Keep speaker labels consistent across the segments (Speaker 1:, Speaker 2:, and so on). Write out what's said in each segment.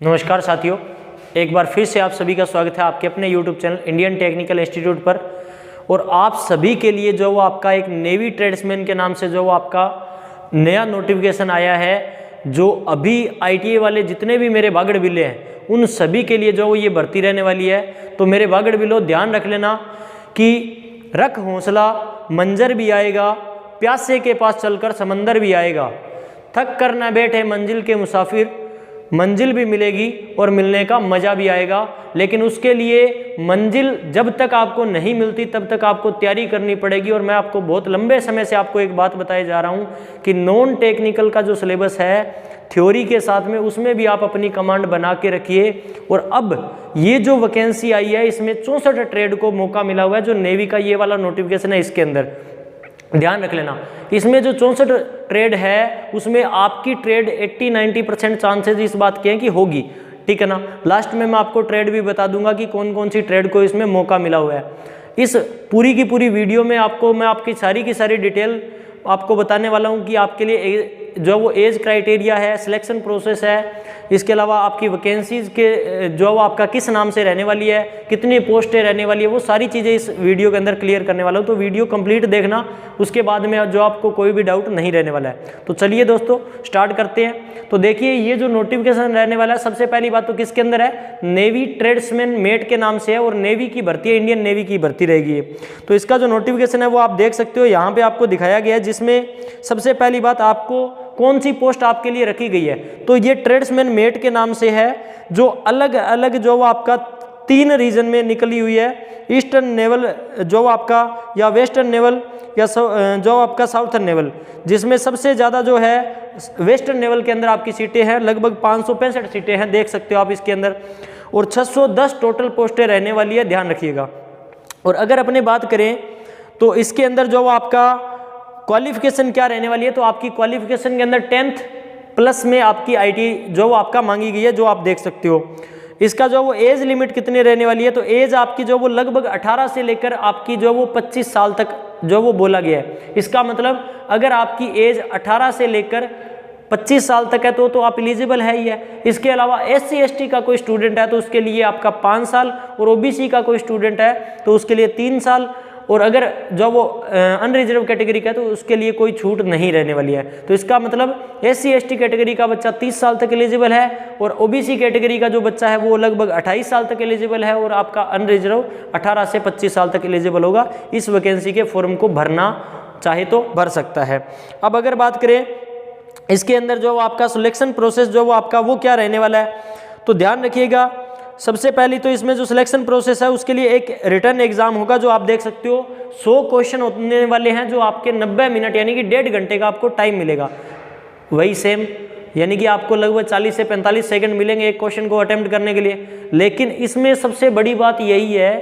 Speaker 1: नमस्कार साथियों, एक बार फिर से आप सभी का स्वागत है आपके अपने YouTube channel Indian technical institute पर। और आप सभी के लिए जो वो आपका एक नेवी ट्रेड्समैन के नाम से जो वो आपका नया नोटिफिकेशन आया है, जो अभी ITA वाले जितने भी मेरे बागड़ बिल्ले हैं उन सभी के लिए जो वो ये भर्ती रहने वाली है। तो मेरे बागड़ बिल्लो ध्यान रख लेना कि रख हौसला, मंजर भी आएगा, प्यासे के पास चलकर समंदर भी आएगा, थक कर न बैठे मंजिल के मुसाफिर, मंजिल भी मिलेगी और मिलने का मज़ा भी आएगा। लेकिन उसके लिए मंजिल जब तक आपको नहीं मिलती तब तक आपको तैयारी करनी पड़ेगी। और मैं आपको बहुत लंबे समय से आपको एक बात बताए जा रहा हूँ कि नॉन टेक्निकल का जो सिलेबस है थ्योरी के साथ में, उसमें भी आप अपनी कमांड बना के रखिए। और अब ये जो वैकेंसी आई है इसमें 64 ट्रेड को मौका मिला हुआ है। जो नेवी का ये वाला नोटिफिकेशन है इसके अंदर ध्यान रख लेना, इसमें जो 64 ट्रेड है उसमें आपकी ट्रेड 80-90% चांसेस इस बात के हैं कि होगी, ठीक है ना। लास्ट में मैं आपको ट्रेड भी बता दूंगा कि कौन कौन सी ट्रेड को इसमें मौका मिला हुआ है। इस पूरी की पूरी वीडियो में मैं आपकी सारी डिटेल आपको बताने वाला हूं कि आपके लिए जो वो एज क्राइटेरिया है, सिलेक्शन प्रोसेस है, इसके अलावा आपकी वैकेंसीज के जो आपका किस नाम से रहने वाली है, कितनी पोस्टें रहने वाली है, वो सारी चीज़ें इस वीडियो के अंदर क्लियर करने वाला हूँ। तो वीडियो कंप्लीट देखना, उसके बाद में जो आपको कोई भी डाउट नहीं रहने वाला है। तो चलिए दोस्तों स्टार्ट करते हैं। तो देखिए ये जो नोटिफिकेशन रहने वाला है, सबसे पहली बात तो किसके अंदर है, नेवी ट्रेड्समैन मेट के नाम से है और नेवी की भर्ती है, इंडियन नेवी की भर्ती रहेगी। तो इसका जो नोटिफिकेशन है वो आप देख सकते हो, यहाँ पे आपको दिखाया गया है, जिसमें सबसे पहली बात आपको कौन सी पोस्ट आपके लिए रखी गई है। तो ये ट्रेड्समैन मेट के नाम से है, जो अलग अलग जो वो आपका 3 रीजन में निकली हुई है, ईस्टर्न नेवल जो आपका, या वेस्टर्न नेवल, या जो आपका साउथर्न नेवल, जिसमें सबसे ज़्यादा जो है वेस्टर्न नेवल के अंदर आपकी सीटें हैं, लगभग 565 सीटें हैं, देख सकते हो आप इसके अंदर। और 610 टोटल पोस्टें रहने वाली है, ध्यान रखिएगा। और अगर अपने बात करें तो इसके अंदर जो आपका क्वालिफिकेशन क्या रहने वाली है, तो आपकी क्वालिफिकेशन के अंदर 10th प्लस में आपकी IT जो आपका मांगी गई है, जो आप देख सकते हो। इसका जो वो एज लिमिट कितनी रहने वाली है, तो एज आपकी जो वो लगभग 18 से लेकर आपकी जो वो 25 साल तक जो वो बोला गया है। इसका मतलब अगर आपकी एज 18 से लेकर 25 साल तक है तो आप एलिजिबल है ही है। इसके अलावा SC ST का कोई स्टूडेंट है तो उसके लिए आपका 5 साल, और OBC का कोई स्टूडेंट है तो उसके लिए 3 साल, और अगर जो वो अनरिजर्व कैटेगरी का है तो उसके लिए कोई छूट नहीं रहने वाली है। तो इसका मतलब SC ST कैटेगरी का बच्चा 30 साल तक एलिजिबल है, और OBC कैटेगरी का जो बच्चा है वो लगभग 28 साल तक एलिजिबल है, और आपका अनरिजर्व 18 से 25 साल तक एलिजिबल होगा। इस वैकेंसी के फॉर्म को भरना चाहे तो भर सकता है। अब अगर बात करें इसके अंदर जो आपका सिलेक्शन प्रोसेस जो वो आपका वो क्या रहने वाला है, तो ध्यान रखिएगा। सबसे पहली तो इसमें जो सिलेक्शन प्रोसेस है उसके लिए एक रिटर्न एग्जाम होगा, जो आप देख सकते हो 100 क्वेश्चन होने वाले हैं, जो आपके 90 मिनट यानी कि 1.5 घंटे का आपको टाइम मिलेगा। वही सेम यानी कि आपको लगभग 40 से 45 सेकंड मिलेंगे एक क्वेश्चन को अटेम्प्ट करने के लिए। लेकिन इसमें सबसे बड़ी बात यही है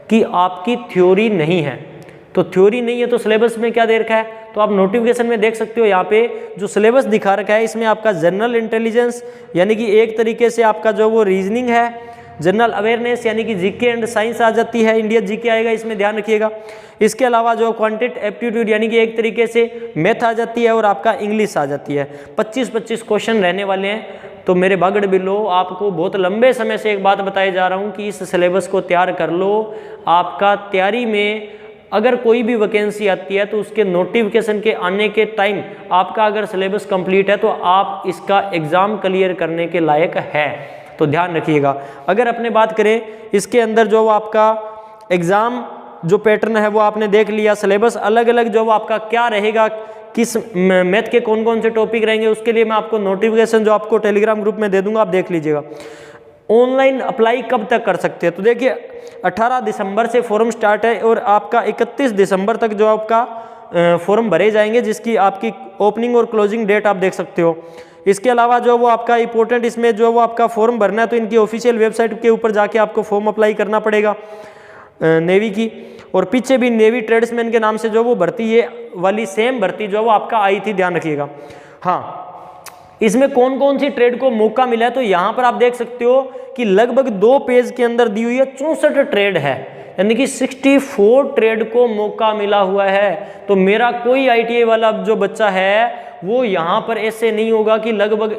Speaker 1: कि आपकी थ्योरी नहीं है। तो थ्योरी नहीं है तो सिलेबस में क्या दे रखा है, तो आप नोटिफिकेशन में देख सकते हो, यहाँ पे जो सिलेबस दिखा रखा है इसमें आपका जनरल इंटेलिजेंस यानी कि एक तरीके से आपका जो वो रीजनिंग है, जनरल अवेयरनेस यानी कि GK एंड साइंस आ जाती है, इंडियन GK आएगा इसमें, ध्यान रखिएगा। इसके अलावा जो क्वांटिटेटिव एप्टीट्यूड यानी कि एक तरीके से मैथ आ जाती है, और आपका इंग्लिश आ जाती है। 25-25 क्वेश्चन रहने वाले हैं। तो मेरे बागड़ बिल्लो, आपको बहुत लंबे समय से एक बात बताए जा रहा हूँ कि इस सिलेबस को तैयार कर लो। आपका तैयारी में अगर कोई भी वैकेंसी आती है तो उसके नोटिफिकेशन के आने के टाइम आपका अगर सिलेबस कंप्लीट है तो आप इसका एग्ज़ाम क्लियर करने के लायक है। तो ध्यान रखिएगा। अगर अपने बात करें इसके अंदर जो आपका एग्ज़ाम जो पैटर्न है वो आपने देख लिया, सिलेबस अलग अलग जो आपका क्या रहेगा, किस मैथ के कौन कौन से टॉपिक रहेंगे, उसके लिए मैं आपको नोटिफिकेशन जो आपको टेलीग्राम ग्रुप में दे दूंगा, आप देख लीजिएगा। ऑनलाइन अप्लाई कब तक कर सकते हैं, तो देखिए 18 दिसंबर से फॉर्म स्टार्ट है, और आपका 31 दिसंबर तक जो आपका फॉर्म भरे जाएंगे, जिसकी आपकी ओपनिंग और क्लोजिंग डेट आप देख सकते हो। इसके अलावा जो वो आपका इंपॉर्टेंट इसमें जो वो आपका फॉर्म भरना है तो इनकी ऑफिशियल वेबसाइट के ऊपर जाके आपको फॉर्म अप्लाई करना पड़ेगा नेवी की। और पीछे भी नेवी ट्रेड्समैन के नाम से जो वो भर्ती, ये वाली सेम भर्ती जो वो आपका आई थी, ध्यान रखिएगा। हाँ, इसमें कौन कौन सी ट्रेड को मौका मिला है, तो यहाँ पर आप देख सकते हो कि लगभग 2 पेज के अंदर दी हुई है 64 ट्रेड है। यानी कि 64 ट्रेड को मौका मिला हुआ है। तो मेरा कोई ITI वाला जो बच्चा है वो यहाँ पर ऐसे नहीं होगा कि लगभग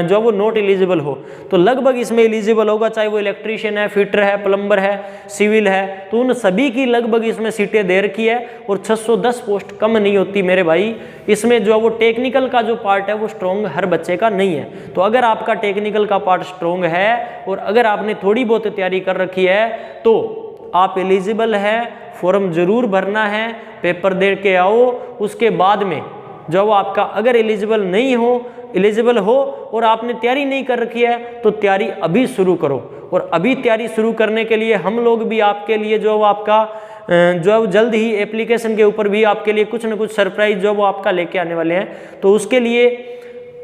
Speaker 1: जो वो नॉट एलिजिबल हो, तो लगभग इसमें एलिजिबल होगा, चाहे वो इलेक्ट्रीशियन है, फिटर है, प्लम्बर है, सिविल है, तो उन सभी की लगभग इसमें सीटें दे रखी है और 610 पोस्ट कम नहीं होती मेरे भाई। इसमें जो वो टेक्निकल का जो पार्ट है वो स्ट्रॉन्ग हर बच्चे का नहीं है। तो अगर आपका टेक्निकल का पार्ट स्ट्रॉन्ग है और अगर आपने थोड़ी बहुत तैयारी कर रखी है तो आप एलिजिबल है, फॉर्म जरूर भरना है, पेपर दे के आओ। उसके बाद में जो आपका अगर एलिजिबल हो और आपने तैयारी नहीं कर रखी है तो तैयारी अभी शुरू करो। और अभी तैयारी शुरू करने के लिए हम लोग भी आपके लिए जो आपका जो जल्द ही एप्लीकेशन के ऊपर भी आपके लिए कुछ न कुछ सरप्राइज जो वो आपका लेके आने वाले हैं। तो उसके लिए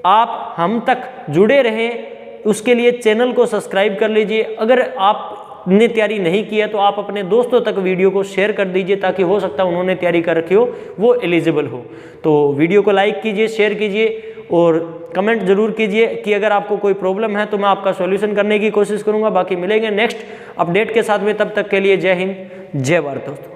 Speaker 1: आप हम तक जुड़े रहें, उसके लिए चैनल को सब्सक्राइब कर लीजिए। अगर आपने तैयारी नहीं की है तो आप अपने दोस्तों तक वीडियो को शेयर कर दीजिए, ताकि हो सकता है उन्होंने तैयारी कर रखी हो, वो एलिजिबल हो। तो वीडियो को लाइक कीजिए, शेयर कीजिए और कमेंट जरूर कीजिए कि अगर आपको कोई प्रॉब्लम है तो मैं आपका सॉल्यूशन करने की कोशिश करूंगा। बाकी मिलेंगे नेक्स्ट अपडेट के साथ में, तब तक के लिए जय हिंद, जय भारत दोस्तों।